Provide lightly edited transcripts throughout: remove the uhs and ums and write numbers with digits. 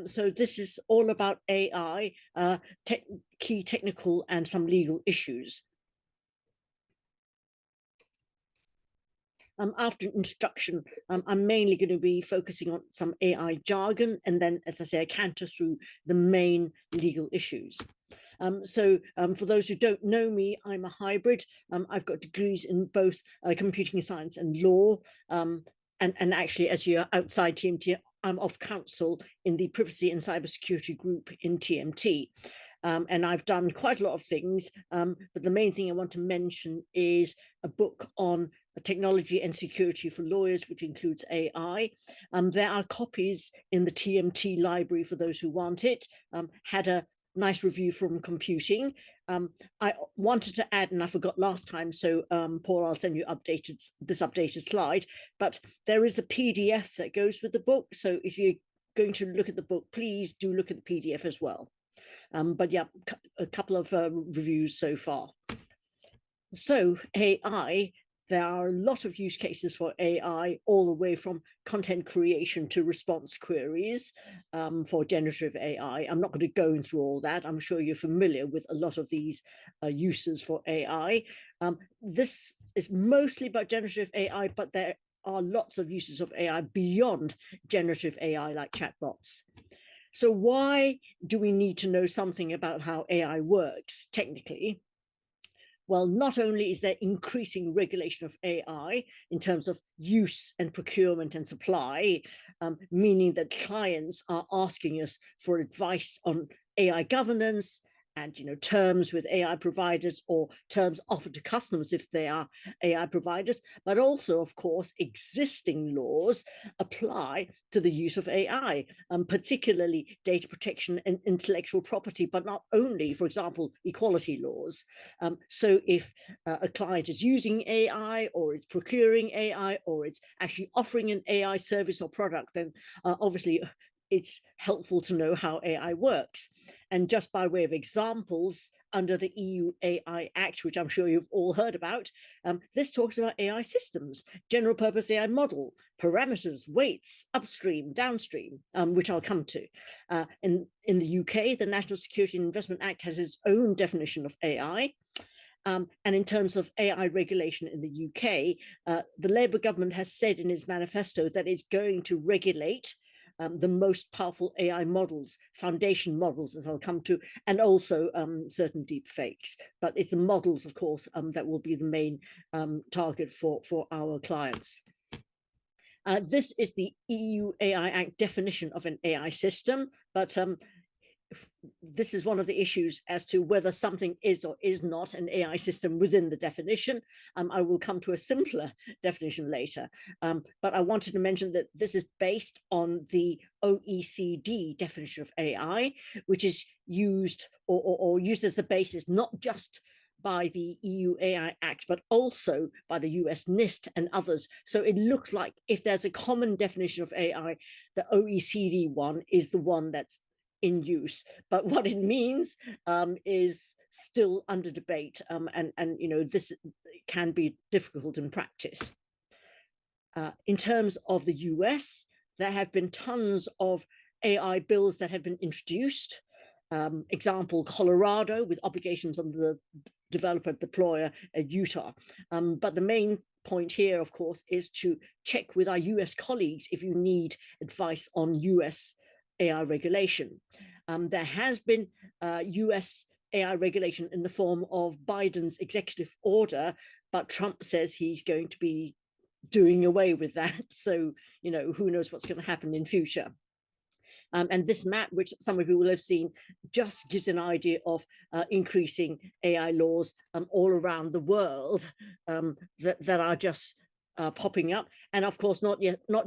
So this is all about AI, key technical and some legal issues. After introduction, I'm mainly going to be focusing on some AI jargon, and then, as I say, I canter through the main legal issues. For those who don't know me, I'm a hybrid. I've got degrees in both computing science and law. And actually, as you're outside TMT, I'm of counsel in the privacy and cybersecurity group in TMT. And I've done quite a lot of things, but the main thing I want to mention is a book on technology and security for lawyers, which includes AI. There are copies in the TMT library for those who want it. Had a nice review from Computing. I wanted to add, and I forgot last time, so Paul, I'll send you this updated slide, but there is a PDF that goes with the book. So if you're going to look at the book, please do look at the PDF as well. But yeah, a couple of reviews so far. So AI, there are a lot of use cases for AI, all the way from content creation to response queries for generative AI. I'm not going to go through all that. I'm sure you're familiar with a lot of these uses for AI. This is mostly about generative AI, but there are lots of uses of AI beyond generative AI, like chatbots. So why do we need to know something about how AI works technically? Well, not only is there increasing regulation of AI in terms of use and procurement and supply, meaning that clients are asking us for advice on AI governance and terms with AI providers, or terms offered to customers if they are AI providers, but also, of course, existing laws apply to the use of AI, particularly data protection and intellectual property, but not only, for example, equality laws. So if a client is using AI, or it's procuring AI, or it's actually offering an AI service or product, then obviously it's helpful to know how AI works. And just by way of examples, under the EU AI Act, which I'm sure you've all heard about, this talks about AI systems, general purpose AI model, parameters, weights, upstream, downstream, which I'll come to. In the UK, the National Security and Investment Act has its own definition of AI. And in terms of AI regulation in the UK, the Labour government has said in its manifesto that it's going to regulate the most powerful AI models, foundation models, as I'll come to, and also certain deep fakes. But it's the models, of course, that will be the main target for our clients. This is the EU AI Act definition of an AI system, but this is one of the issues as to whether something is or is not an AI system within the definition. I will come to a simpler definition later, but I wanted to mention that this is based on the OECD definition of AI, which is used or used as a basis not just by the EU AI Act, but also by the US NIST and others. So it looks like if there's a common definition of AI, the OECD one is the one that's in use, but what it means is still under debate, and this can be difficult in practice. In terms of the US, there have been tons of AI bills that have been introduced. Example, Colorado, with obligations on the developer deployer at Utah. But the main point here, of course, is to check with our US colleagues if you need advice on US AI regulation. There has been US AI regulation in the form of Biden's executive order, but Trump says he's going to be doing away with that. So, who knows what's going to happen in future. And this map, which some of you will have seen, just gives an idea of increasing AI laws all around the world that are just popping up. And of course, not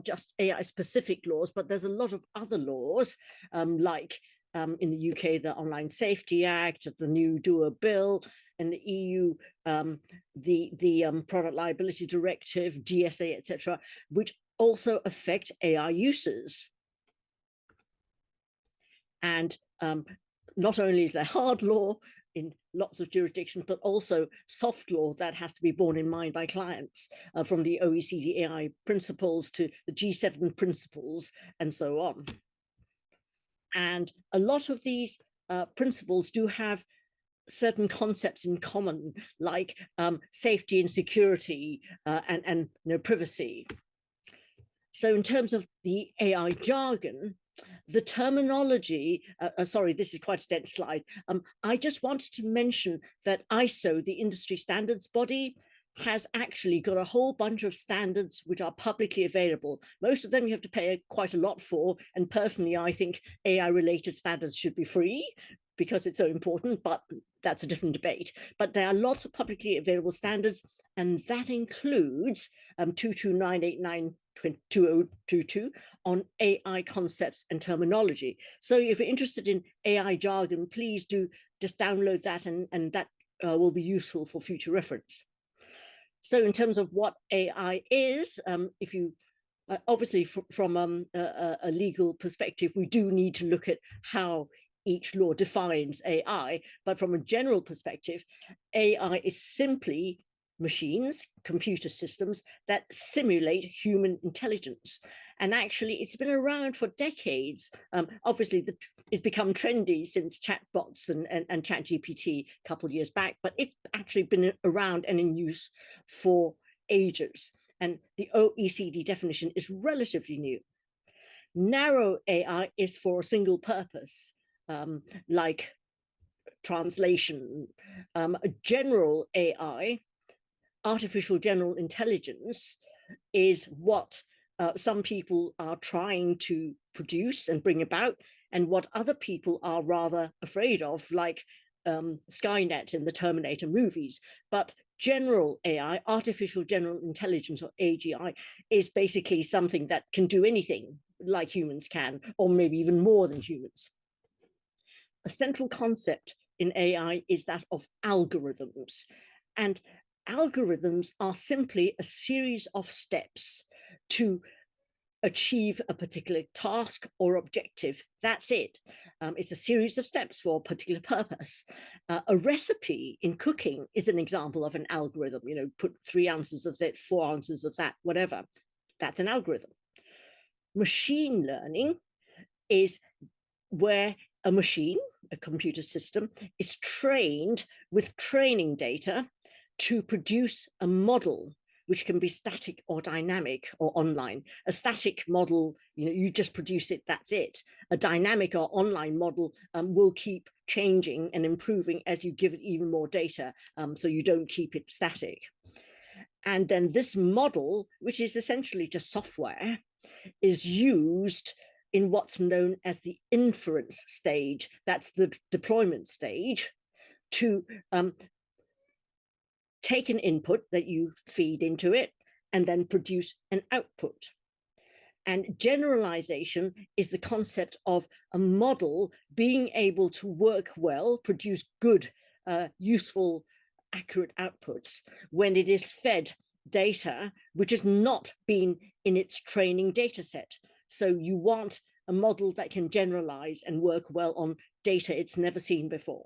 just AI specific laws, but there's a lot of other laws, like in the UK, the Online Safety Act, the new DUA bill, in the EU, the Product Liability Directive, DSA, etc., which also affect AI uses. And not only is there hard law in lots of jurisdictions, but also soft law that has to be borne in mind by clients, from the OECD AI principles to the G7 principles and so on. And a lot of these principles do have certain concepts in common, like safety and security and privacy. So in terms of the AI jargon, the terminology, sorry, this is quite a dense slide. I just wanted to mention that ISO, the industry standards body, has actually got a whole bunch of standards which are publicly available. Most of them you have to pay quite a lot for. And personally, I think AI related standards should be free because it's so important, but that's a different debate. But there are lots of publicly available standards, and that includes 22989-2022 on AI concepts and terminology. So if you're interested in AI jargon, please do just download that, and that will be useful for future reference. So in terms of what AI is, if you obviously from a legal perspective, we do need to look at how each law defines AI, but from a general perspective, AI is simply machines, computer systems that simulate human intelligence. And actually, it's been around for decades. Obviously, it's become trendy since chatbots and ChatGPT a couple of years back, but it's actually been around and in use for ages. And the OECD definition is relatively new. Narrow AI is for a single purpose, like translation. General AI, artificial general intelligence, is what some people are trying to produce and bring about, and what other people are rather afraid of, like Skynet in the Terminator movies. But general AI, artificial general intelligence, or AGI, is basically something that can do anything like humans can, or maybe even more than humans. A central concept in AI is that of algorithms. And algorithms are simply a series of steps to achieve a particular task or objective. That's it. It's a series of steps for a particular purpose. A recipe in cooking is an example of an algorithm. Put 3 ounces of that, 4 ounces of that, whatever. That's an algorithm. Machine learning is where a machine, a computer system, is trained with training data to produce a model, which can be static or dynamic or online. A static model, you just produce it, that's it. A dynamic or online model will keep changing and improving as you give it even more data, so you don't keep it static. And then this model, which is essentially just software, is used in what's known as the inference stage, that's the deployment stage, to take an input that you feed into it and then produce an output. And generalization is the concept of a model being able to work well, produce good, useful, accurate outputs when it is fed data which has not been in its training data set. So you want a model that can generalize and work well on data it's never seen before.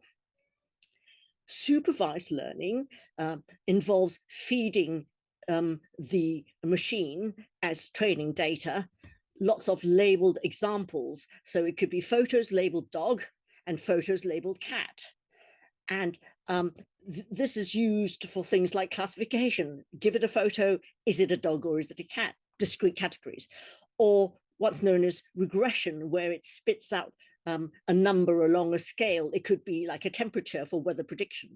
Supervised learning involves feeding the machine as training data lots of labeled examples. So it could be photos labeled dog and photos labeled cat. And this is used for things like classification. Give it a photo, is it a dog or is it a cat? Discrete categories. Or what's known as regression, where it spits out a number along a scale. It could be like a temperature for weather prediction.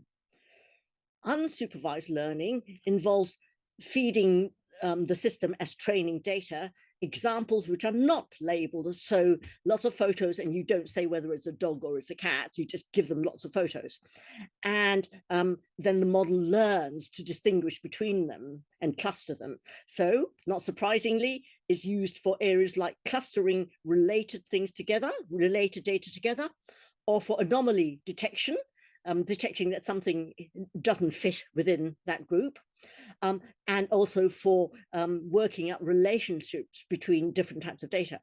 Unsupervised learning involves feeding the system as training data, examples which are not labeled. So lots of photos, and you don't say whether it's a dog or it's a cat, you just give them lots of photos. And then the model learns to distinguish between them and cluster them. So not surprisingly, is used for areas like clustering related things together, related data together, or for anomaly detection, detecting that something doesn't fit within that group, and also for working out relationships between different types of data.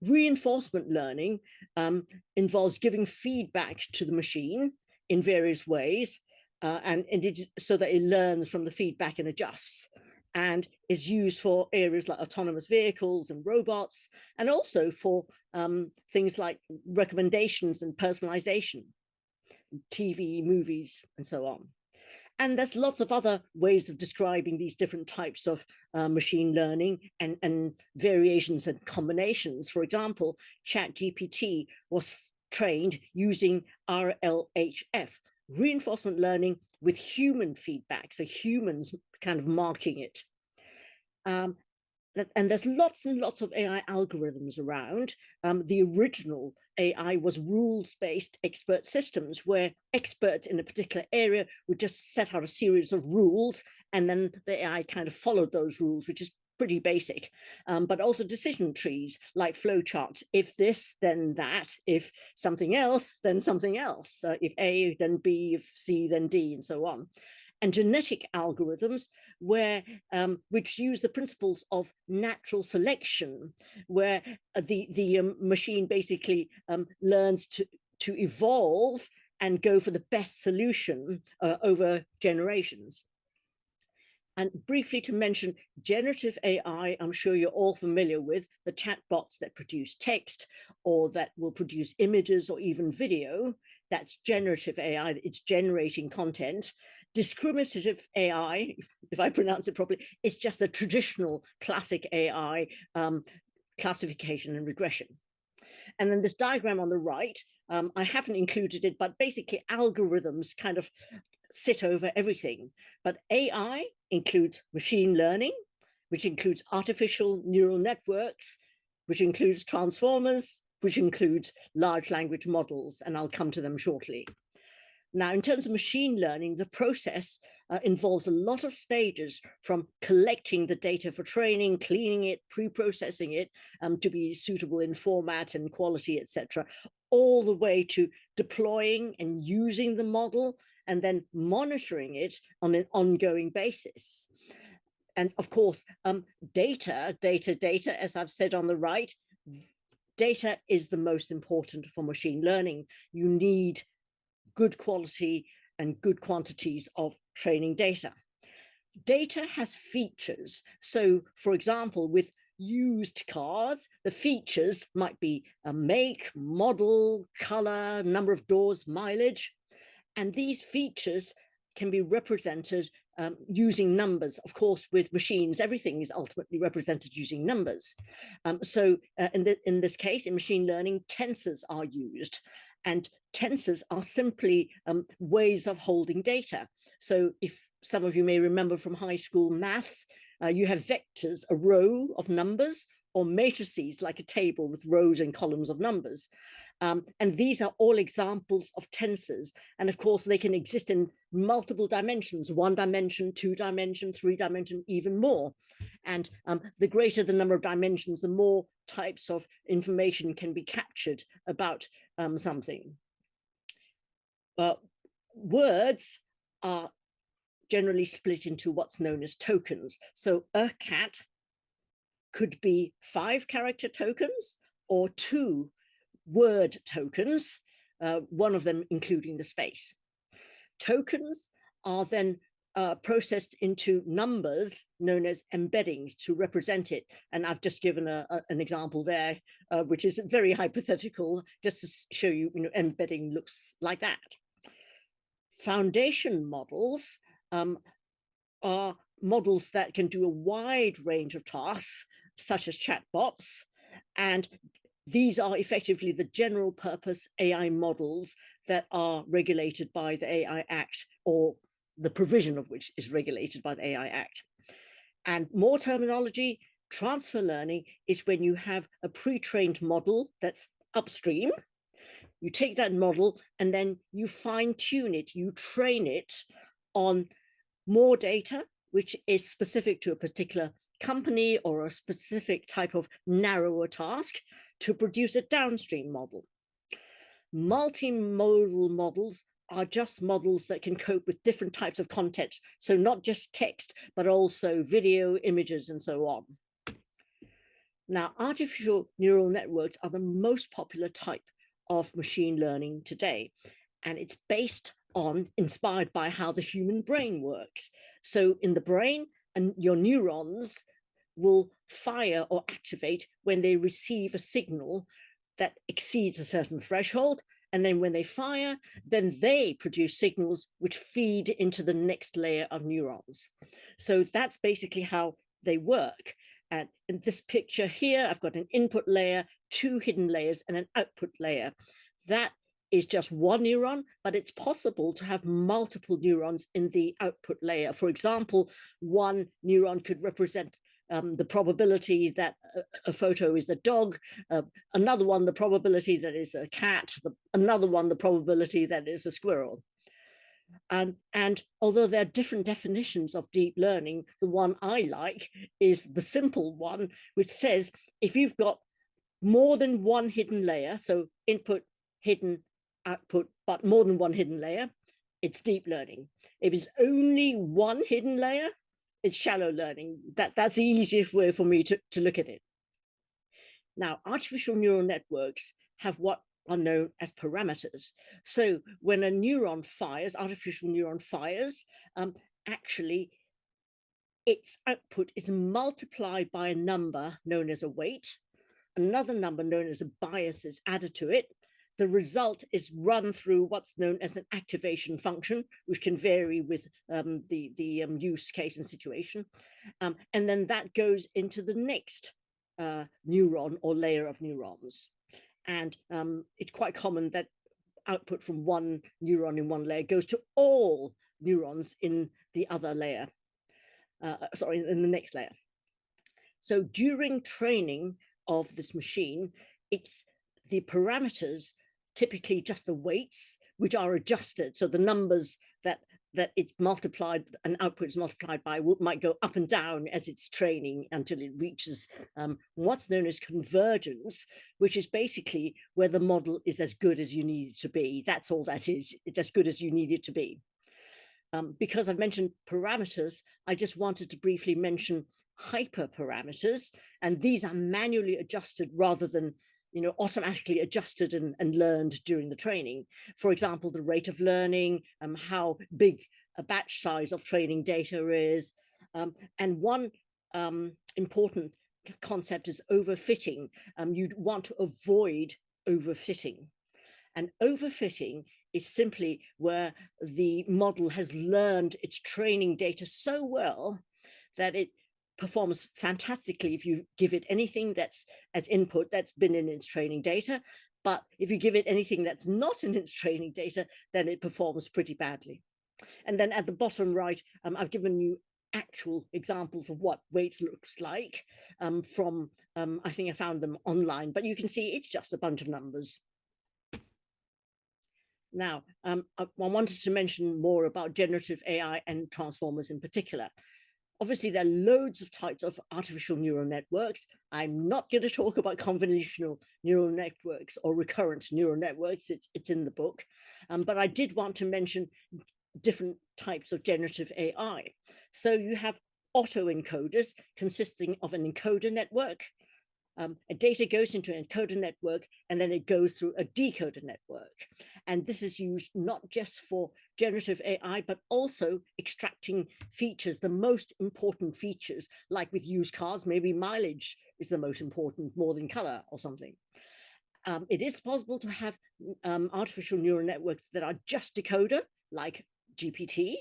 Reinforcement learning involves giving feedback to the machine in various ways, and so that it learns from the feedback and adjusts. and is used for areas like autonomous vehicles and robots, and also for things like recommendations and personalization, TV, movies, and so on. And there's lots of other ways of describing these different types of machine learning and variations and combinations. For example, ChatGPT was trained using RLHF, reinforcement learning with human feedback, so humans kind of marking it. And there's lots and lots of AI algorithms around. The original AI was rules-based expert systems, where experts in a particular area would just set out a series of rules, and then the AI kind of followed those rules, which is pretty basic. But also decision trees like flowcharts. If this, then that. If something else, then something else. If A, then B. If C, then D, and so on. And genetic algorithms which use the principles of natural selection, where the machine basically learns to evolve and go for the best solution over generations. And briefly to mention generative AI, I'm sure you're all familiar with the chatbots that produce text or that will produce images or even video. That's generative AI, it's generating content. Discriminative AI, if I pronounce it properly, is just the traditional classic AI classification and regression. And then this diagram on the right, I haven't included it, but basically algorithms kind of sit over everything. But AI includes machine learning, which includes artificial neural networks, which includes transformers, which includes large language models, and I'll come to them shortly. Now, in terms of machine learning, the process involves a lot of stages, from collecting the data for training, cleaning it, pre-processing it to be suitable in format and quality, etc., all the way to deploying and using the model and then monitoring it on an ongoing basis. And of course, data, as I've said on the right, data is the most important for machine learning. You need good quality and good quantities of training data. Data has features. So, for example, with used cars, the features might be a make, model, color, number of doors, mileage. And these features can be represented using numbers. Of course, with machines, everything is ultimately represented using numbers. So in this case, in machine learning, tensors are used. And tensors are simply ways of holding data. So if some of you may remember from high school maths, you have vectors, a row of numbers, or matrices like a table with rows and columns of numbers. And these are all examples of tensors. And of course, they can exist in multiple dimensions, 1 dimension, 2 dimension, 3 dimension, even more. And the greater the number of dimensions, the more types of information can be captured about something. Words are generally split into what's known as tokens. So a cat could be 5 character tokens or 2 word tokens, one of them including the space. Tokens are then processed into numbers known as embeddings to represent it. And I've just given an example there, which is very hypothetical, just to show you, embedding looks like that. Foundation models are models that can do a wide range of tasks, such as chatbots, and these are effectively the general purpose AI models that are regulated by the AI Act, or the provision of which is regulated by the AI Act. And more terminology, transfer learning is when you have a pre-trained model that's upstream. You take that model and then you fine-tune it, you train it on more data, which is specific to a particular company or a specific type of narrower task, to produce a downstream model. Multimodal models are just models that can cope with different types of content. So not just text, but also video, images, and so on. Now, artificial neural networks are the most popular type of machine learning today. And it's inspired by how the human brain works. So in the brain, and your neurons will fire or activate when they receive a signal that exceeds a certain threshold. And then when they fire, then they produce signals which feed into the next layer of neurons. So that's basically how they work. And in this picture here, I've got an input layer, 2 hidden layers, and an output layer. That is just one neuron, but it's possible to have multiple neurons in the output layer. For example, one neuron could represent the probability that a photo is a dog, another one, the probability that is a cat, another one, the probability that is a squirrel. And although there are different definitions of deep learning, the one I like is the simple one, which says if you've got more than one hidden layer, so input, hidden, output, but more than one hidden layer, it's deep learning. If it's only one hidden layer, it's shallow learning. That's the easiest way for me to look at it. Now, artificial neural networks have what are known as parameters. So when a neuron fires, artificial neuron fires, actually its output is multiplied by a number known as a weight. Another number known as a bias is added to it. The result is run through what's known as an activation function, which can vary with the use case and situation. And then that goes into the next neuron or layer of neurons. And it's quite common that output from one neuron in one layer goes to all neurons in the other layer, in the next layer. So during training of this machine, it's the parameters, typically just the weights, which are adjusted. So the numbers that it's multiplied and output is multiplied by might go up and down as it's training until it reaches what's known as convergence, which is basically where the model is as good as you need it to be. That's all that is. It's as good as you need it to be. Because I've mentioned parameters, I just wanted to briefly mention hyperparameters, and these are manually adjusted rather than automatically adjusted and learned during the training. For example, the rate of learning, how big a batch size of training data is. And one important concept is overfitting. You'd want to avoid overfitting. And overfitting is simply where the model has learned its training data so well that it performs fantastically if you give it anything that's as input that's been in its training data. But if you give it anything that's not in its training data, then it performs pretty badly. And then at the bottom right, I've given you actual examples of what weights looks like from, I think I found them online, but you can see it's just a bunch of numbers. Now, I wanted to mention more about generative AI and transformers in particular. Obviously, there are loads of types of artificial neural networks. I'm not going to talk about convolutional neural networks or recurrent neural networks. It's in the book. But I did want to mention different types of generative AI. So you have autoencoders consisting of an encoder network. A data goes into an encoder network, and then it goes through a decoder network. And this is used not just for generative AI, but also extracting features, the most important features, like with used cars, maybe mileage is the most important, more than color or something. It is possible to have artificial neural networks that are just decoder, like GPT,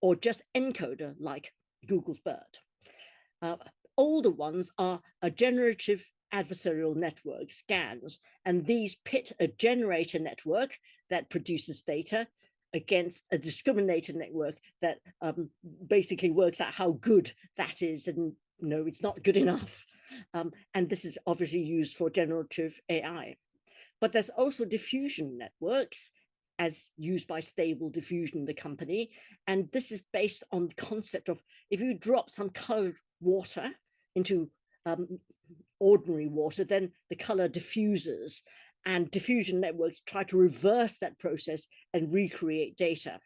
or just encoder, like Google's BERT. Older ones are a generative adversarial network, GANs, and these pit a generator network that produces data against a discriminator network that basically works out how good that is, and it's not good enough. And this is obviously used for generative AI. But there's also diffusion networks, as used by Stable Diffusion, the company. And this is based on the concept of if you drop some colored water into ordinary water, then the color diffuses, and diffusion networks try to reverse that process and recreate data.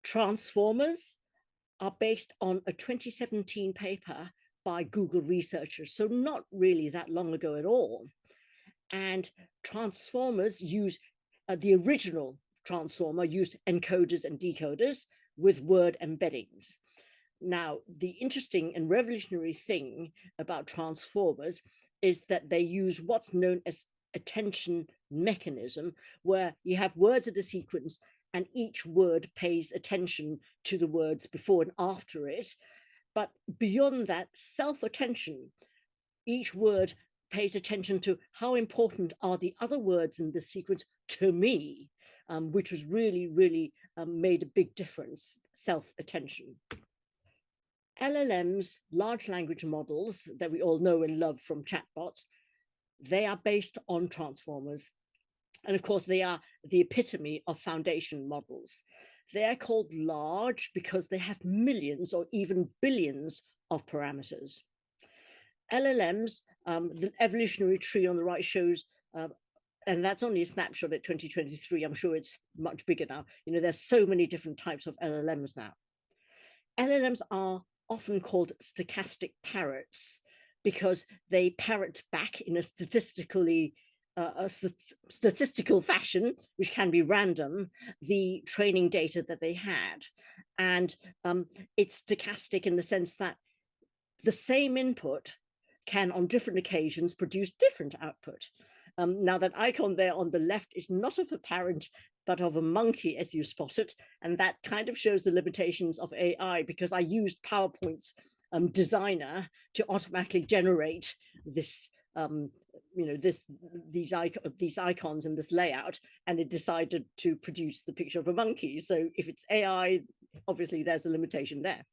Transformers are based on a 2017 paper by Google researchers, so not really that long ago at all. And transformers use the original transformer used encoders and decoders with word embeddings. Now, the interesting and revolutionary thing about transformers is that they use what's known as attention mechanism, where you have words in a sequence and each word pays attention to the words before and after it. But beyond that self-attention, each word pays attention to how important are the other words in this sequence to me, which was really made a big difference, self-attention. LLMs, large language models that we all know and love from chatbots, they are based on transformers. And of course, they are the epitome of foundation models. They're called large because they have millions or even billions of parameters. LLMs, the evolutionary tree on the right shows, and that's only a snapshot at 2023. I'm sure it's much bigger now. There's so many different types of LLMs now. LLMs are often called stochastic parrots because they parrot back in a statistical fashion, which can be random, the training data that they had. And it's stochastic in the sense that the same input can on different occasions produce different output. Now that icon there on the left is not of a parrot, but of a monkey, as you spotted. And that kind of shows the limitations of AI, because I used PowerPoint's designer to automatically generate this, these icons and this layout, and it decided to produce the picture of a monkey. So if it's AI, obviously there's a limitation there.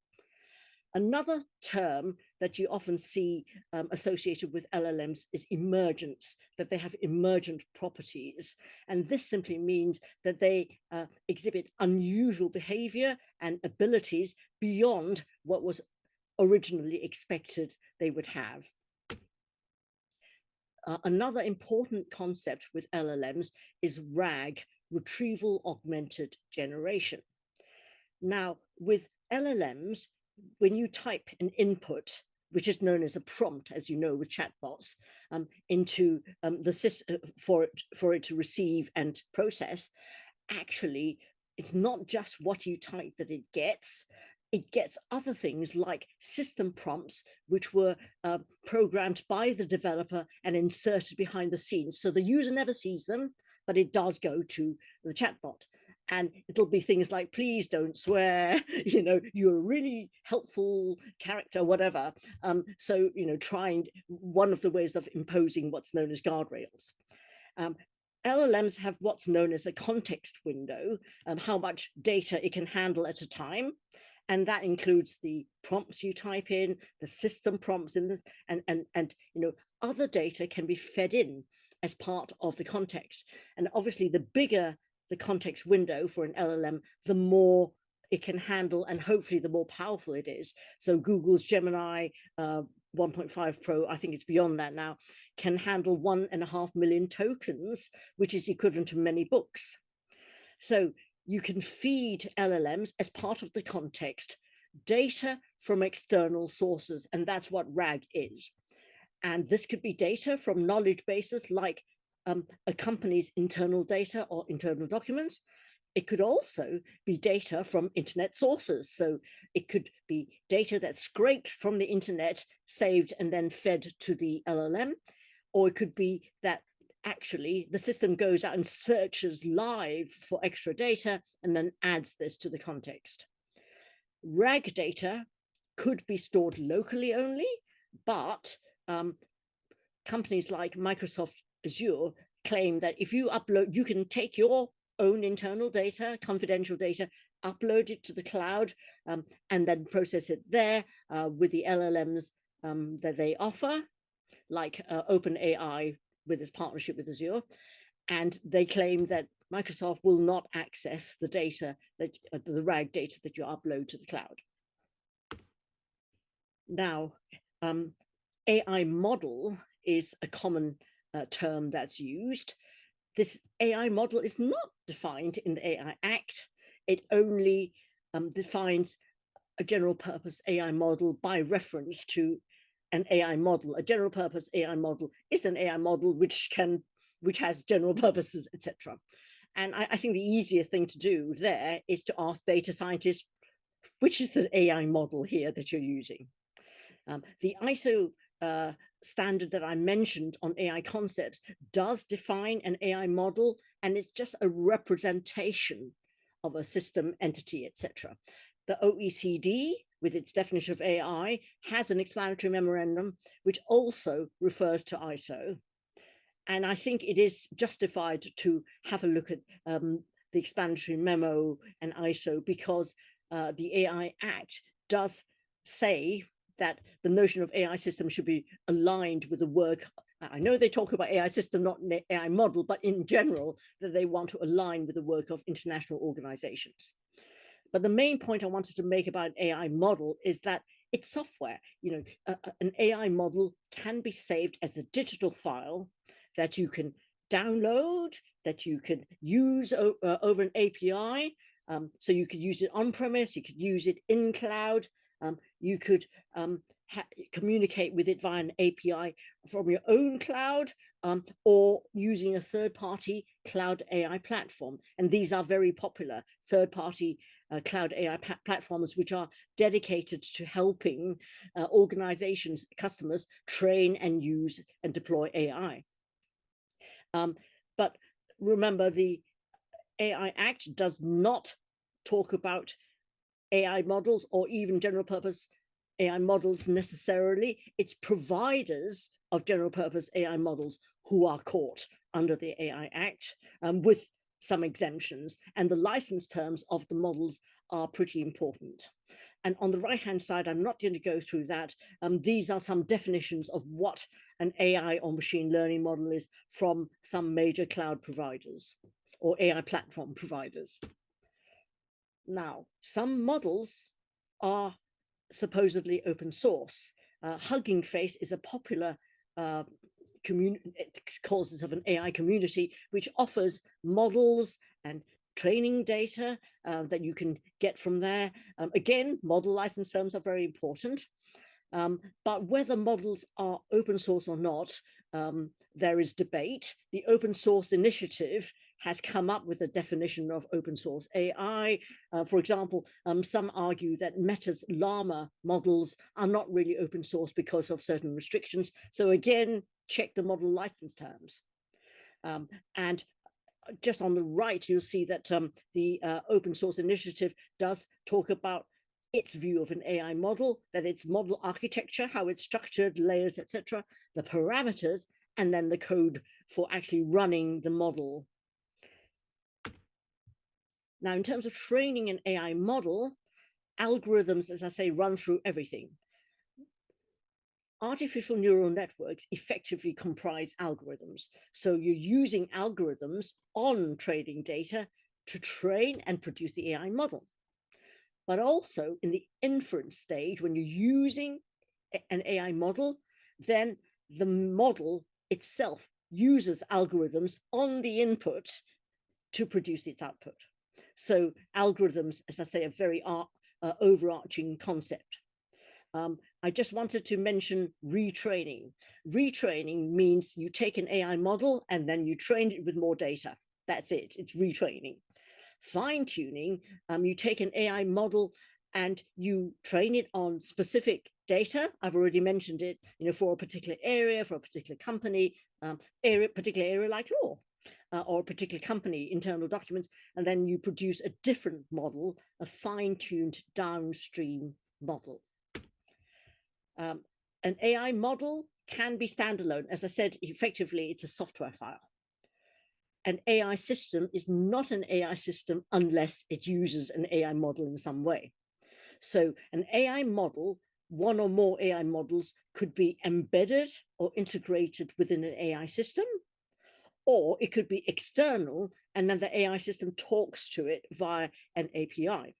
Another term that you often see associated with LLMs is emergence, that they have emergent properties. And this simply means that they exhibit unusual behavior and abilities beyond what was originally expected they would have. Another important concept with LLMs is RAG, retrieval augmented generation. Now, with LLMs, when you type an input, which is known as a prompt, as you know, with chatbots, into the system for it to receive and process, actually, it's not just what you type that it gets. It gets other things like system prompts, which were programmed by the developer and inserted behind the scenes. So the user never sees them, but it does go to the chatbot. And it'll be things like, please don't swear, you're a really helpful character, whatever. So, trying one of the ways of imposing what's known as guardrails. LLMs have what's known as a context window, how much data it can handle at a time. And that includes the prompts you type in, the system prompts in this, and other data can be fed in as part of the context. And obviously, the bigger the context window for an LLM, the more it can handle, and hopefully the more powerful it is. So Google's Gemini 1.5 Pro, I think it's beyond that now, can handle 1.5 million tokens, which is equivalent to many books. So you can feed LLMs as part of the context data from external sources, and that's what RAG is. And this could be data from knowledge bases like a company's internal data or internal documents. It could also be data from internet sources. So it could be data that's scraped from the internet, saved, and then fed to the LLM. Or it could be that actually the system goes out and searches live for extra data and then adds this to the context. RAG data could be stored locally only, but companies like Microsoft Azure claim that if you upload, you can take your own internal data, confidential data, upload it to the cloud, and then process it there with the LLMs that they offer, like OpenAI with its partnership with Azure. And they claim that Microsoft will not access the data, that the RAG data that you upload to the cloud. Now, AI model is a common term that's used. This AI model is not defined in the AI Act. It only defines a general purpose AI model by reference to an AI model. A general purpose AI model is an AI model which has general purposes, etc. And I think the easier thing to do there is to ask data scientists, which is the AI model here that you're using. The ISO standard that I mentioned on AI concepts does define an AI model, and it's just a representation of a system, entity, etc. The OECD, with its definition of AI, has an explanatory memorandum which also refers to ISO. And I think it is justified to have a look at the explanatory memo and ISO, because the AI Act does say that the notion of AI system should be aligned with the work. I know they talk about AI system, not an AI model, but in general, that they want to align with the work of international organizations. But the main point I wanted to make about an AI model is that it's software. An AI model can be saved as a digital file that you can download, that you can use over an API. So you could use it on premise, you could use it in cloud, you could communicate with it via an API from your own cloud, or using a third-party cloud AI platform. And these are very popular third-party cloud AI platforms, which are dedicated to helping organizations, customers, train and use and deploy AI. But remember, the AI Act does not talk about AI models or even general purpose AI models necessarily. It's providers of general purpose AI models who are caught under the AI Act, with some exemptions, and the license terms of the models are pretty important. And on the right-hand side, I'm not going to go through that. These are some definitions of what an AI or machine learning model is from some major cloud providers or AI platform providers. Now, some models are supposedly open source. Hugging Face is a popular causes of an AI community, which offers models and training data that you can get from there. Again, model license terms are very important. But whether models are open source or not, there is debate. The Open Source Initiative has come up with a definition of open source AI. For example, some argue that Meta's Llama models are not really open source because of certain restrictions. So again, check the model license terms. And just on the right, you'll see that the Open Source Initiative does talk about its view of an AI model, that its model architecture, how it's structured, layers, etc., the parameters, and then the code for actually running the model. Now, in terms of training an AI model, algorithms, as I say, run through everything. Artificial neural networks effectively comprise algorithms. So you're using algorithms on training data to train and produce the AI model. But also in the inference stage, when you're using an AI model, then the model itself uses algorithms on the input to produce its output. So algorithms, as I say, a very overarching concept. I just wanted to mention retraining. Retraining means you take an AI model and then you train it with more data. That's it, it's retraining. Fine-tuning, you take an AI model and you train it on specific data. I've already mentioned it, for a particular area, for a particular company, particular area like law. Or a particular company, internal documents, and then you produce a different model, a fine-tuned downstream model. An AI model can be standalone. As I said, effectively, it's a software file. An AI system is not an AI system unless it uses an AI model in some way. So an AI model, one or more AI models, could be embedded or integrated within an AI system, or it could be external, and then the AI system talks to it via an API.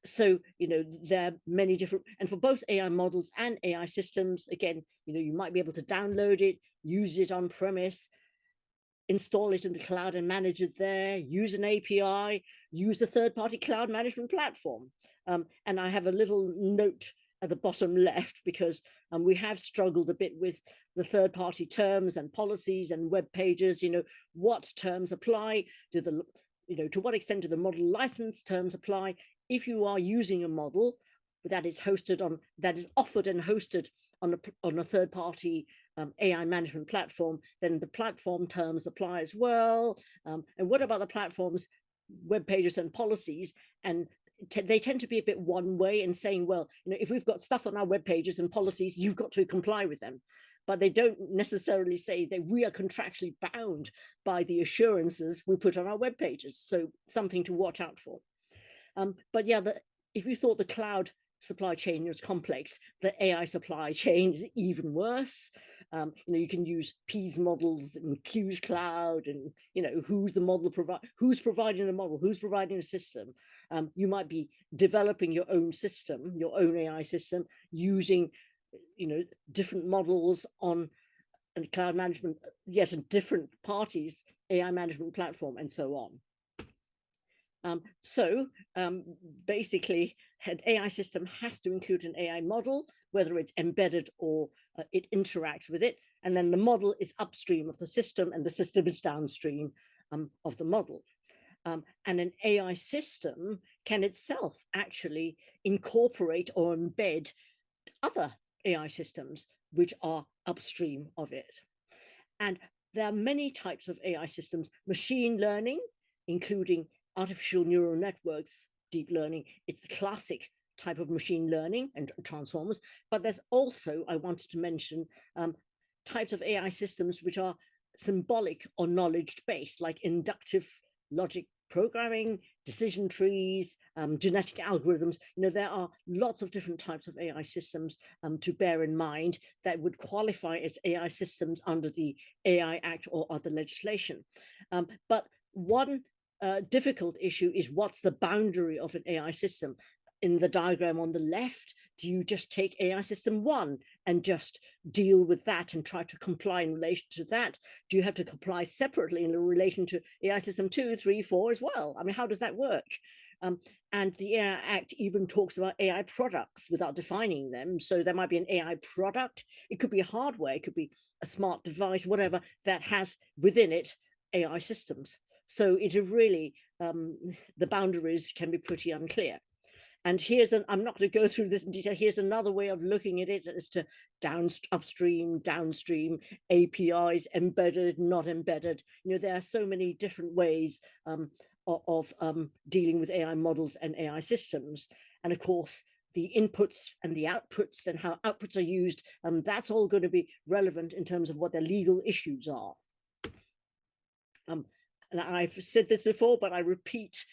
So, there are many different, and for both AI models and AI systems, again, you might be able to download it, use it on premise, install it in the cloud and manage it there, use an API, use the third-party cloud management platform. And I have a little note at the bottom left, because we have struggled a bit with the third-party terms and policies and web pages. What terms apply to to what extent do the model license terms apply? if you are using a model that is offered and hosted on a third-party AI management platform, then the platform terms apply as well. And what about the platform's web pages and policies? And they tend to be a bit one way in saying, well, if we've got stuff on our web pages and policies, you've got to comply with them. But they don't necessarily say that we are contractually bound by the assurances we put on our web pages. So something to watch out for. But yeah, if you thought the cloud supply chain was complex, the AI supply chain is even worse. You can use P's models and Q's cloud, and who's the model who's providing the model, who's providing the system. You might be developing your own system, your own AI system, using different models on and cloud management, yet a different parties AI management platform, and so on. Basically, an AI system has to include an AI model, whether it's embedded or it interacts with it. And then the model is upstream of the system, and the system is downstream of the model. And an AI system can itself actually incorporate or embed other AI systems which are upstream of it. And there are many types of AI systems. Machine learning, including artificial neural networks, deep learning, it's the classic type of machine learning and transformers. But there's also, I wanted to mention, types of AI systems which are symbolic or knowledge-based, like inductive logic programming, decision trees, genetic algorithms. There are lots of different types of AI systems to bear in mind that would qualify as AI systems under the AI Act or other legislation. But one difficult issue is, what's the boundary of an AI system? In the diagram on the left, do you just take AI system 1 and just deal with that and try to comply in relation to that? Do you have to comply separately in relation to AI system 2, 3, 4 as well? I mean, how does that work? And the AI Act even talks about AI products without defining them. So there might be an AI product. It could be hardware, it could be a smart device, whatever, that has within it AI systems. So it really, the boundaries can be pretty unclear. And I'm not going to go through this in detail. Here's another way of looking at it as to upstream, downstream, APIs, embedded, not embedded. There are so many different ways of dealing with AI models and AI systems. And of course, the inputs and the outputs and how outputs are used, that's all going to be relevant in terms of what their legal issues are. And I've said this before, but I repeat,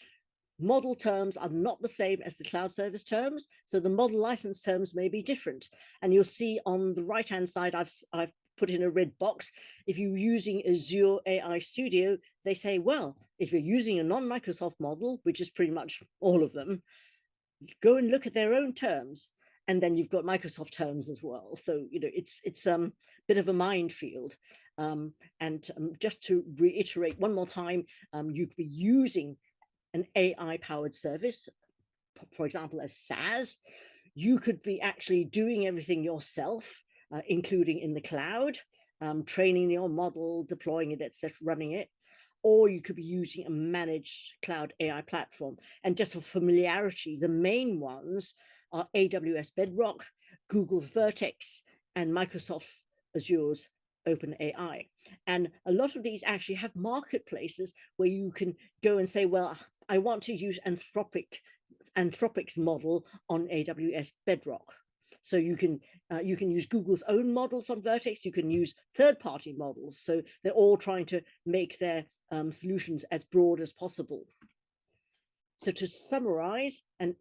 model terms are not the same as the cloud service terms. So the model license terms may be different. And you'll see on the right-hand side, I've put in a red box. If you're using Azure AI Studio, they say, well, if you're using a non-Microsoft model, which is pretty much all of them, go and look at their own terms. And then you've got Microsoft terms as well. So, it's a bit of a minefield. And just to reiterate one more time, you could be using an AI-powered service, for example, as SaaS. You could be actually doing everything yourself, including in the cloud, training your model, deploying it, etc., running it. Or you could be using a managed cloud AI platform. And just for familiarity, the main ones are AWS Bedrock, Google's Vertex, and Microsoft Azure's OpenAI. And a lot of these actually have marketplaces where you can go and say, well, I want to use Anthropic's model on AWS Bedrock. So you can use Google's own models on Vertex. You can use third-party models. So they're all trying to make their solutions as broad as possible. So to summarize, an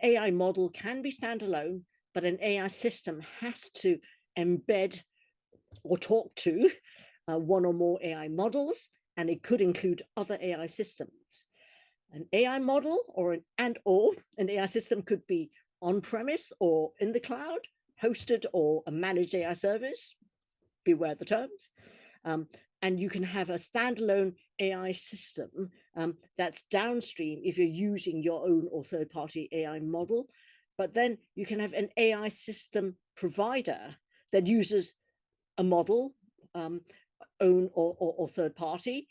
AI model can be standalone, but an AI system has to embed or talk to one or more AI models, and it could include other AI systems. An AI model or an AI system could be on-premise or in the cloud, hosted or a managed AI service, beware the terms. And you can have a standalone AI system that's downstream if you're using your own or third-party AI model. But then you can have an AI system provider that uses a model, own or third party,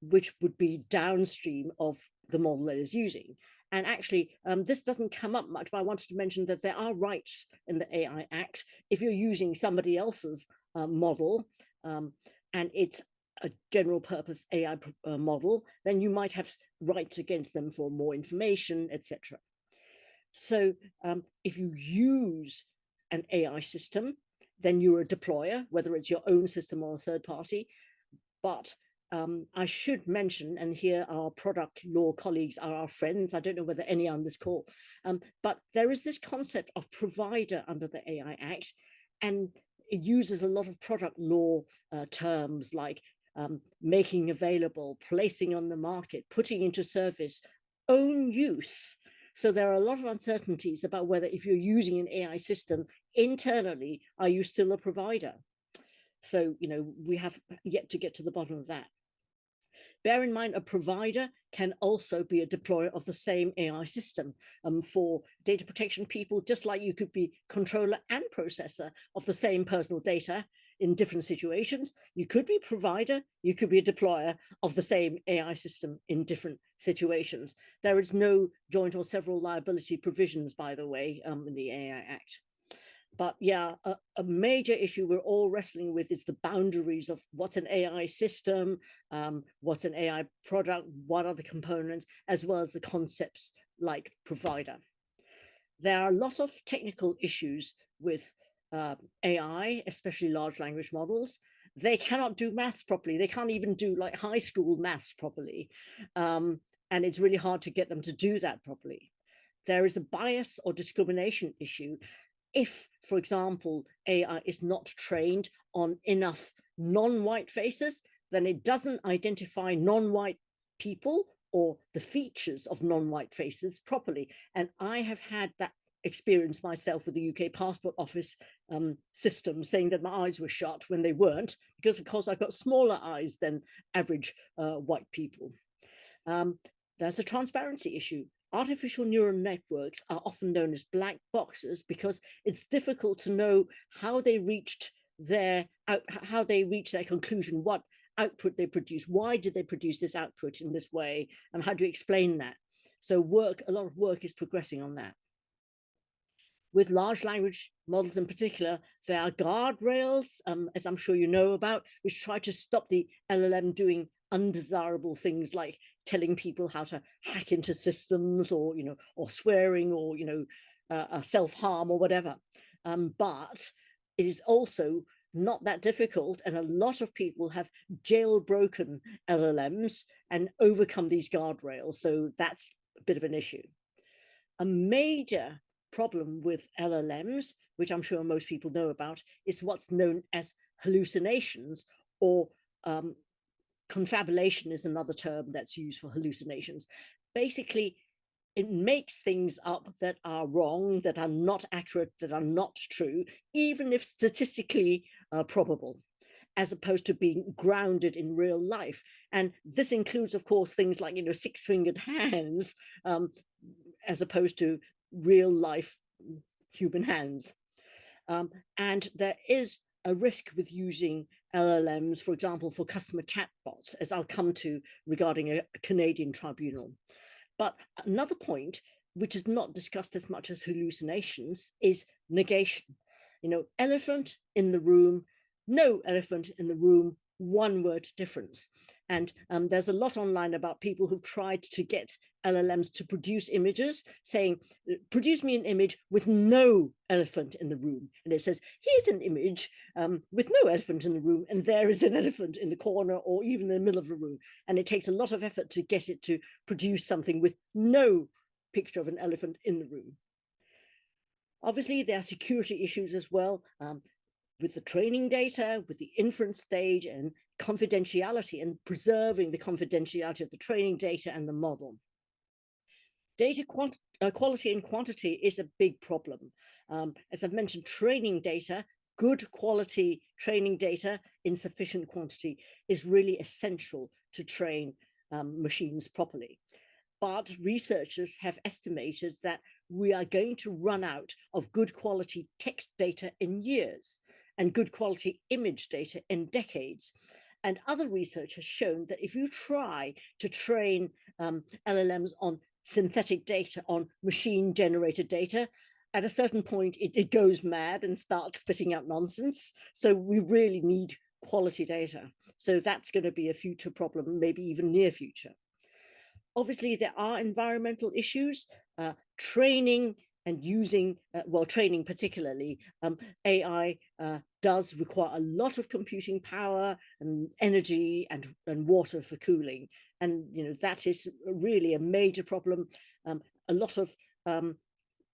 which would be downstream of the model that is using. And actually, this doesn't come up much, but I wanted to mention that there are rights in the AI Act. If you're using somebody else's model, and it's a general purpose AI model, then you might have rights against them for more information, etc. So if you use an AI system, then you're a deployer, whether it's your own system or a third party. But I should mention, and here our product law colleagues are our friends, I don't know whether any on this call, but there is this concept of provider under the AI Act, and it uses a lot of product law terms like making available, placing on the market, putting into service, own use. So there are a lot of uncertainties about whether, if you're using an AI system internally, are you still a provider? So, we have yet to get to the bottom of that. Bear in mind, a provider can also be a deployer of the same AI system. For data protection people, just like you could be controller and processor of the same personal data in different situations, you could be a provider, you could be a deployer of the same AI system in different situations. There is no joint or several liability provisions, by the way, in the AI Act. But yeah, a major issue we're all wrestling with is the boundaries of what's an AI system, what's an AI product, what are the components, as well as the concepts like provider. There are a lot of technical issues with AI, especially large language models. They cannot do maths properly. They can't even do like high school maths properly. And it's really hard to get them to do that properly. There is a bias or discrimination issue. If, for example, AI is not trained on enough non-white faces, then it doesn't identify non-white people or the features of non-white faces properly. And I have had that experience myself with the UK Passport Office system, saying that my eyes were shut when they weren't, because of course I've got smaller eyes than average white people. There's a transparency issue. Artificial neural networks are often known as black boxes because it's difficult to know how they reached their conclusion, what output they produce, why did they produce this output in this way, and how do you explain that? So a lot of work is progressing on that. With large language models in particular, there are guardrails, as I'm sure you know about, which try to stop the LLM doing undesirable things like telling people how to hack into systems, or swearing, or self-harm or whatever. But it is also not that difficult, and a lot of people have jailbroken LLMs and overcome these guardrails. So that's a bit of an issue. A major problem with LLMs, which I'm sure most people know about, is what's known as hallucinations, or confabulation is another term that's used for hallucinations. Basically, it makes things up that are wrong, that are not accurate, that are not true, even if statistically probable, as opposed to being grounded in real life. And this includes, of course, things like, six-fingered hands, as opposed to real life human hands. And there is a risk with using LLMs, for example, for customer chatbots, as I'll come to regarding a Canadian tribunal. But another point, which is not discussed as much as hallucinations, is negation. Elephant in the room, no elephant in the room, one word difference. And there's a lot online about people who've tried to get LLMs to produce images, saying, produce me an image with no elephant in the room. And it says, here's an image with no elephant in the room, and there is an elephant in the corner or even in the middle of the room. And it takes a lot of effort to get it to produce something with no picture of an elephant in the room. Obviously, there are security issues as well, with the training data, with the inference stage, and confidentiality, and preserving the confidentiality of the training data and the model. Data quality and quantity is a big problem. As I've mentioned, training data, good quality training data in sufficient quantity is really essential to train machines properly. But researchers have estimated that we are going to run out of good quality text data in years, and good quality image data in decades. And other research has shown that if you try to train LLMs on synthetic data on machine generated data, at a certain point, it goes mad and starts spitting out nonsense. So we really need quality data. So that's going to be a future problem, maybe even near future. Obviously, there are environmental issues, training and using, well, training particularly, AI does require a lot of computing power and energy and water for cooling. And, that is really a major problem. A lot of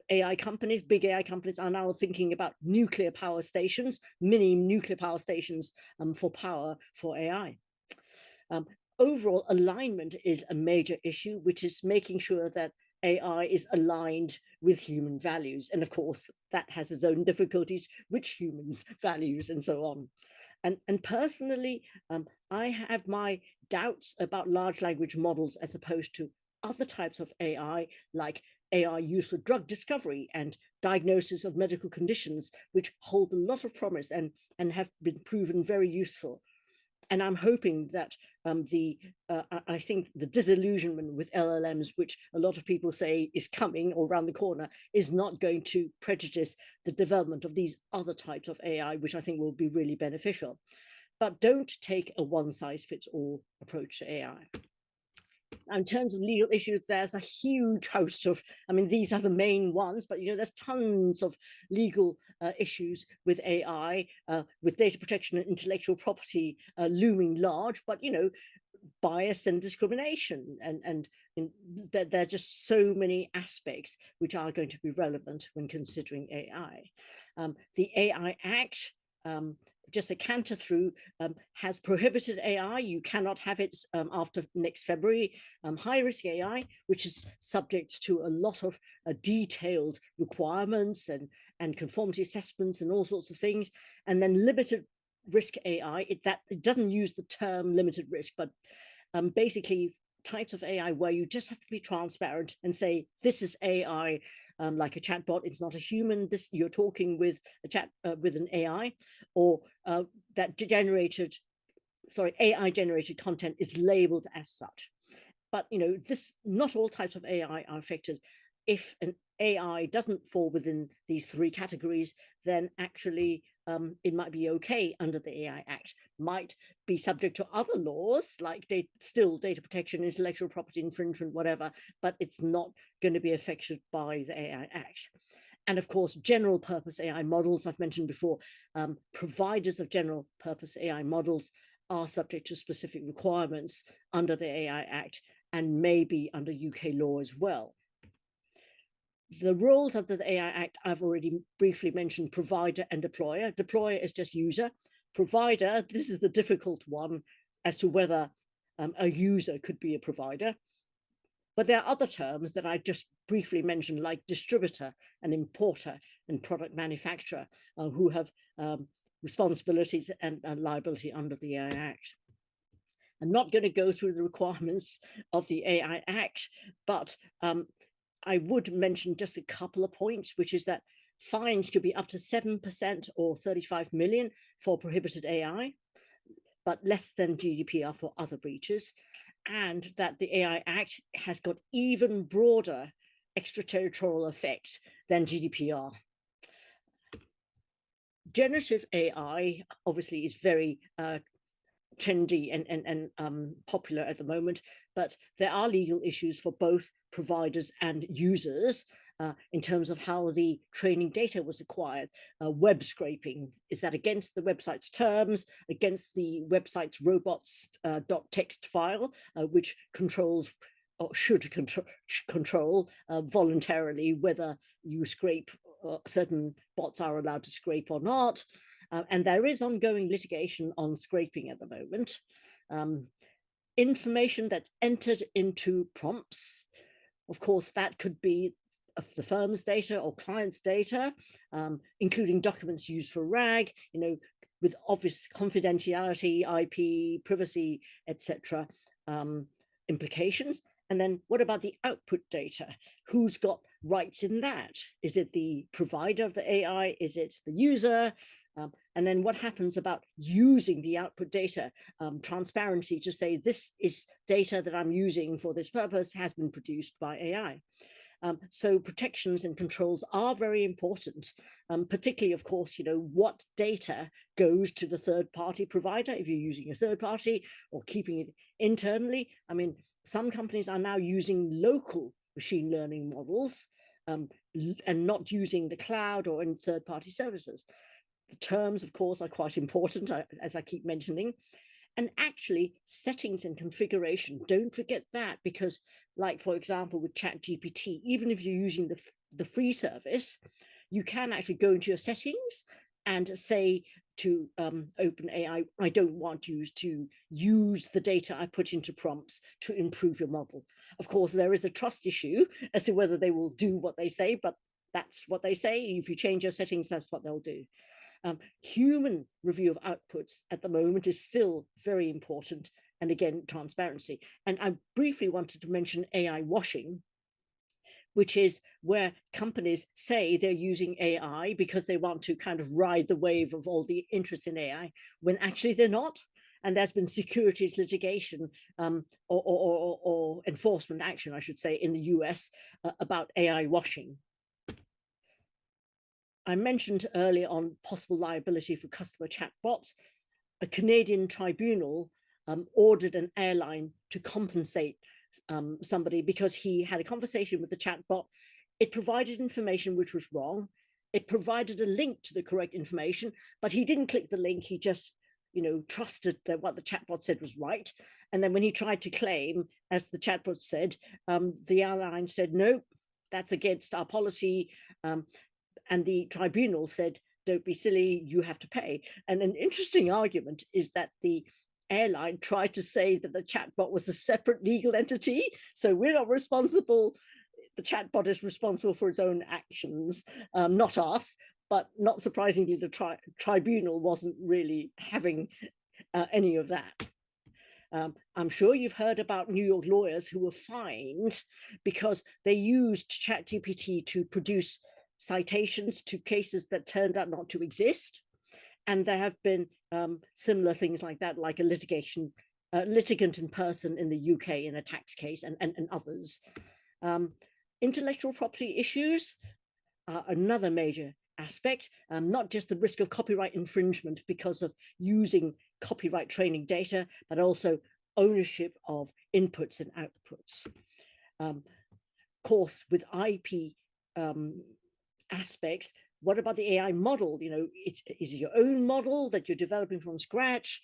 AI companies, big AI companies, are now thinking about nuclear power stations, mini nuclear power stations for power for AI. Overall alignment is a major issue, which is making sure that AI is aligned with human values. And of course, that has its own difficulties, which humans values and so on. And personally, I have my doubts about large language models as opposed to other types of AI, like AI used for drug discovery and diagnosis of medical conditions, which hold a lot of promise and have been proven very useful. And I'm hoping that I think the disillusionment with LLMs, which a lot of people say is coming or around the corner, is not going to prejudice the development of these other types of AI, which I think will be really beneficial. But don't take a one-size-fits-all approach to AI. Now, in terms of legal issues, there's a huge host of, these are the main ones, but there's tons of legal issues with AI, with data protection and intellectual property looming large, but bias and discrimination, and there are just so many aspects which are going to be relevant when considering AI. The AI Act, just a canter through, has prohibited AI. You cannot have it after next February. High-risk AI, which is subject to a lot of detailed requirements and conformity assessments and all sorts of things. And then limited risk AI, it doesn't use the term limited risk, but basically types of AI where you just have to be transparent and say, this is AI, like a chatbot, it's not a human. This, you're talking with a chat with an AI, or that AI generated content is labeled as such. But this, not all types of AI are affected. If an AI doesn't fall within these three categories, then actually it might be okay under the AI Act, might be subject to other laws like data protection, intellectual property infringement, whatever, but it's not going to be affected by the AI Act. And of course, general purpose AI models, I've mentioned before, providers of general purpose AI models are subject to specific requirements under the AI Act and maybe under UK law as well. The roles under the AI Act, I've already briefly mentioned: provider and deployer. Deployer is just user. Provider, this is the difficult one as to whether a user could be a provider. But there are other terms that I just briefly mentioned, like distributor and importer and product manufacturer, who have responsibilities and liability under the AI Act. I'm not going to go through the requirements of the AI Act, but I would mention just a couple of points, which is that fines could be up to 7% or 35 million for prohibited AI, but less than GDPR for other breaches, and that the AI Act has got even broader extraterritorial effect than GDPR. Generative AI obviously is very trendy and popular at the moment, but there are legal issues for both providers and users in terms of how the training data was acquired. Web scraping, is that against the website's terms, against the website's robots.txt file, which controls or should control voluntarily whether you scrape, certain bots are allowed to scrape or not. And there is ongoing litigation on scraping at the moment. Information that's entered into prompts, of course, that could be the firm's data or client's data, including documents used for RAG, with obvious confidentiality, IP, privacy, etc. Implications. And then what about the output data? Who's got rights in that? Is it the provider of the AI? Is it the user? And then what happens about using the output data, transparency to say this is data that I'm using for this purpose has been produced by AI. So protections and controls are very important, particularly, of course, what data goes to the third-party provider if you're using a third party or keeping it internally. I mean, some companies are now using local machine learning models and not using the cloud or in third-party services. The terms, of course, are quite important, as I keep mentioning. And actually, settings and configuration, don't forget that, because like, for example, with ChatGPT, even if you're using the free service, you can actually go into your settings and say to OpenAI, I don't want you to use the data I put into prompts to improve your model. Of course, there is a trust issue as to whether they will do what they say, but that's what they say. If you change your settings, that's what they'll do. Human review of outputs at the moment is still very important. And again, transparency. And I briefly wanted to mention AI washing, which is where companies say they're using AI because they want to kind of ride the wave of all the interest in AI, when actually they're not. And there's been securities litigation or enforcement action, I should say, in the US about AI washing. I mentioned earlier on possible liability for customer chatbots. A Canadian tribunal ordered an airline to compensate somebody because he had a conversation with the chatbot. It provided information which was wrong. It provided a link to the correct information, but he didn't click the link. He just, trusted that what the chatbot said was right. And then when he tried to claim, as the chatbot said, the airline said, no, that's against our policy. And the tribunal said, don't be silly, you have to pay. And an interesting argument is that the airline tried to say that the chatbot was a separate legal entity. So we're not responsible. The chatbot is responsible for its own actions, not us. But not surprisingly, the tribunal wasn't really having any of that. I'm sure you've heard about New York lawyers who were fined because they used ChatGPT to produce citations to cases that turned out not to exist. And there have been similar things like that, like a litigant in person in the UK in a tax case and others. Intellectual property issues are another major aspect, not just the risk of copyright infringement because of using copyright training data, but also ownership of inputs and outputs. Of course, with IP aspects, what about the AI model? Is it your own model that you're developing from scratch?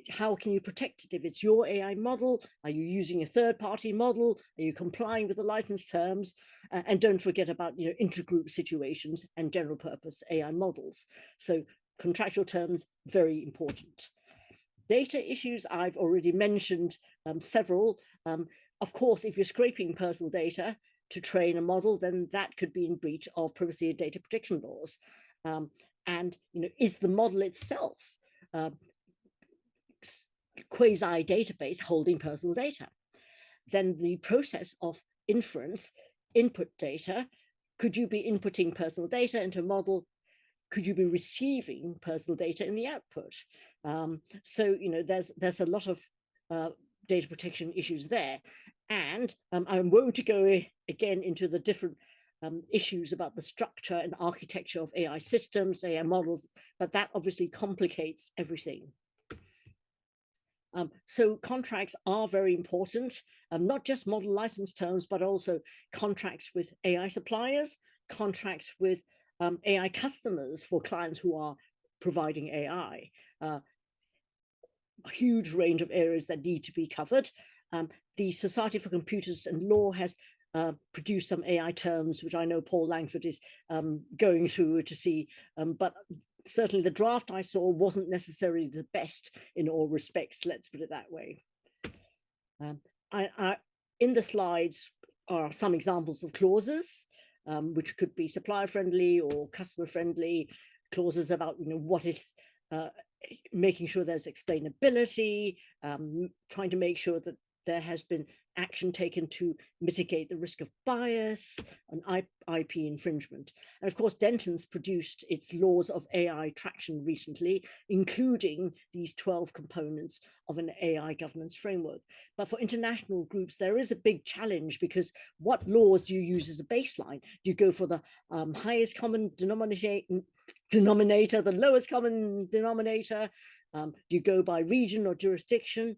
How can you protect it if it's your AI model? Are you using a third-party model? Are you complying with the license terms? And don't forget about intergroup situations and general purpose AI models. So contractual terms, very important. Data issues, I've already mentioned several. Of course, if you're scraping personal data to train a model, then that could be in breach of privacy and data protection laws. And is the model itself quasi database holding personal data? Then the process of inference, input data, could you be inputting personal data into a model? Could you be receiving personal data in the output? So there's a lot of data protection issues there. And I won't go again into the different issues about the structure and architecture of AI systems, AI models, but that obviously complicates everything. So contracts are very important, not just model license terms, but also contracts with AI suppliers, contracts with AI customers for clients who are providing AI. A huge range of areas that need to be covered. The Society for Computers and Law has produced some AI terms, which I know Paul Langford is going through to see, but certainly the draft I saw wasn't necessarily the best in all respects, let's put it that way. In the slides are some examples of clauses, which could be supplier friendly or customer friendly, clauses about what is making sure there's explainability, trying to make sure that there has been action taken to mitigate the risk of bias and IP infringement. And of course, Denton's produced its laws of AI traction recently, including these 12 components of an AI governance framework. But for international groups, there is a big challenge, because what laws do you use as a baseline? Do you go for the highest common denominator, the lowest common denominator? Do you go by region or jurisdiction?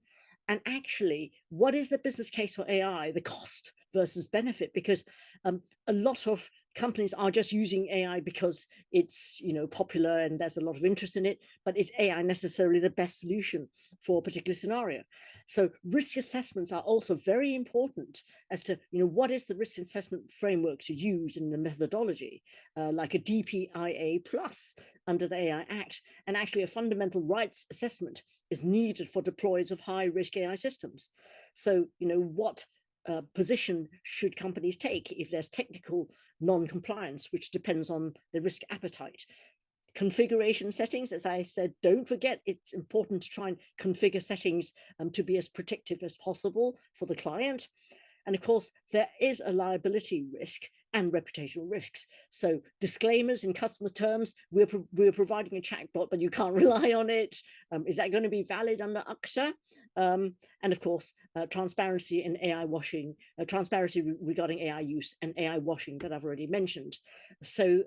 And actually, what is the business case for AI, the cost versus benefit? Because a lot of companies are just using AI because it's, you know, popular and there's a lot of interest in it, but is AI necessarily the best solution for a particular scenario? So risk assessments are also very important as to, you know, what is the risk assessment framework to use in the methodology, like a DPIA plus under the AI Act. And actually a fundamental rights assessment is needed for deployments of high risk AI systems. So, you know, what position should companies take if there's technical non-compliance, which depends on the risk appetite? Configuration settings, as I said, don't forget, it's important to try and configure settings to be as protective as possible for the client. And of course, there is a liability risk and reputational risks. So disclaimers in customer terms, we're providing a chatbot, but you can't rely on it. Is that going to be valid under UCTA? And of course, transparency and AI washing, transparency regarding AI use and AI washing that I've already mentioned. So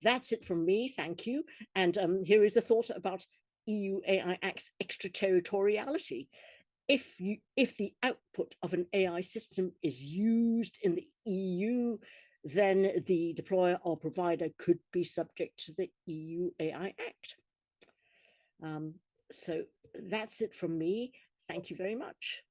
that's it from me. Thank you. And here is a thought about EU AI Act's extraterritoriality. If the output of an AI system is used in the EU, then the deployer or provider could be subject to the EU AI Act. So that's it from me. Thank you very much.